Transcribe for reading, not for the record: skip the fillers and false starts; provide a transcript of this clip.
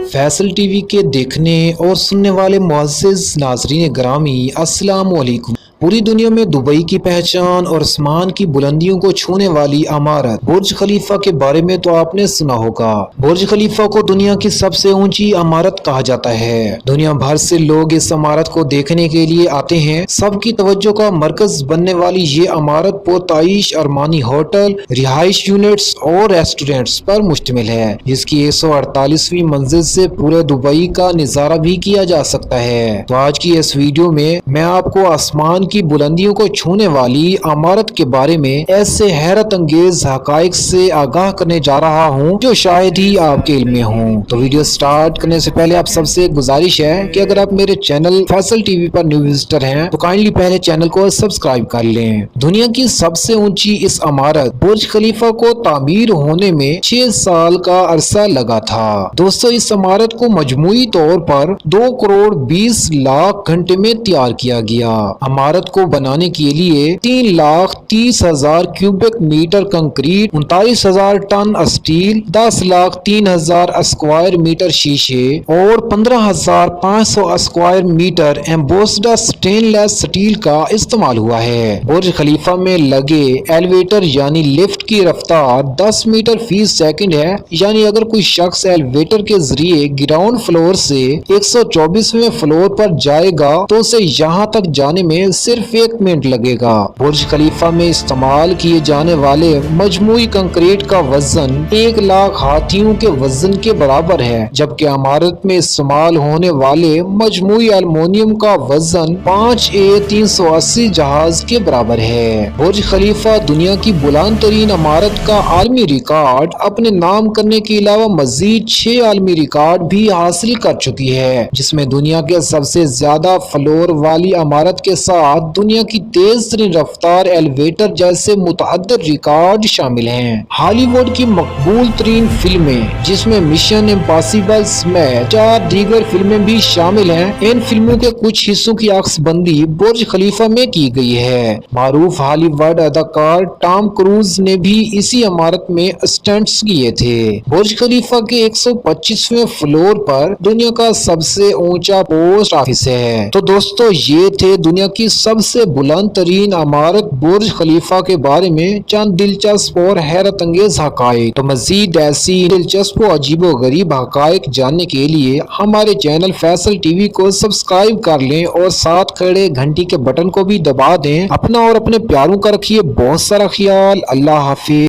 Faisal TV के देखने और सुनने वाले मुअज़्ज़िज़ नाज़रीन ग्रामी अस्सलाम वालेकुम। पूरी दुनिया में दुबई की पहचान और आसमान की बुलंदियों को छूने वाली इमारत बुर्ज खलीफा के बारे में तो आपने सुना होगा। बुर्ज खलीफा को दुनिया की सबसे ऊंची इमारत कहा जाता है। दुनिया भर से लोग इस इमारत को देखने के लिए आते हैं। सबकी तवज्जो का मरकज बनने वाली ये इमारत पुरताइश अरमानी होटल, रिहाइश यूनिट्स और रेस्टोरेंट्स पर मुश्तमिल है, जिसकी 148वीं मंजिल से पूरे दुबई का नजारा भी किया जा सकता है। तो आज की इस वीडियो में मैं आपको आसमान की बुलंदियों को छूने वाली इमारत के बारे में ऐसे हैरत अंगेज हकाइक से आगाह करने जा रहा हूँ जो शायद ही आपके इल्म में हों। तो वीडियो स्टार्ट करने से पहले आप सबसे एक गुजारिश है कि अगर आप मेरे चैनल फैसल टीवी पर न्यू विजिटर हैं तो काइंडली पहले चैनल को सब्सक्राइब कर लें। दुनिया की सबसे ऊंची इस इमारत बुर्ज खलीफा को तामीर होने में 6 साल का अरसा लगा था। दोस्तों, इस इमारत को मजमूई तौर पर 2 करोड़ 20 लाख घंटे में तैयार किया गया। इमारत को बनाने के लिए 3,30,000 cubic metre concrete, 39,000 ton steel, 10,03,000 square metre शीशे और 15,500 square metre embossed stainless steel का इस्तेमाल हुआ है। बुर्ज खलीफा में लगे एलिवेटर यानी लिफ्ट की रफ्तार 10 मीटर फी सेकंड है। यानी अगर कोई शख्स एलिवेटर के जरिए ग्राउंड फ्लोर से 124वें फ्लोर पर जाएगा तो उसे यहाँ तक जाने में सिर्फ 1 मिनट लगेगा। बुर्ज खलीफा में इस्तेमाल किए जाने वाले मजमूई कंक्रीट का वजन 1 लाख हाथियों के वजन के बराबर है, जबकि इमारत में इस्तेमाल होने वाले मजमूई एल्युमिनियम का वजन 5 A380 जहाज के बराबर है। बुर्ज खलीफा दुनिया की बुलंद तरीन इमारत का आलमी रिकॉर्ड अपने नाम करने के अलावा मजीद 6 आलमी रिकॉर्ड भी हासिल कर चुकी है, जिसमें दुनिया के सबसे ज्यादा फ्लोर वाली इमारत के साथ दुनिया की तेज तरीन रफ्तार एलिवेटर जैसे मुतअद्दिद रिकॉर्ड शामिल हैं। हॉलीवुड की मकबूल तरीन फिल्में जिसमें मिशन इम्पॉसिबल समेत 4 दीगर फिल्में भी शामिल हैं, इन फिल्मों के कुछ हिस्सों की अक्सबंदी बुर्ज खलीफा में की गई है। मारूफ हॉलीवुड अदाकार टॉम क्रूज ने भी इसी इमारत में स्टंट्स किए थे। बुर्ज खलीफा के 125वें फ्लोर पर दुनिया का सबसे ऊंचा पोस्ट ऑफिस है। तो दोस्तों, ये थे दुनिया की सबसे बुलंद तरीन इमारत बुर्ज खलीफा के बारे में चंद दिलचस्प और हैरत अंगेज हकाइक। तो मजीद ऐसी दिलचस्प और अजीबो गरीब हकाइक जानने के लिए हमारे चैनल फैसल टीवी को सब्सक्राइब कर लें और साथ खड़े घंटी के बटन को भी दबा दें। अपना और अपने प्यारों का रखिए बहुत सारा ख्याल। अल्लाह हाफिज।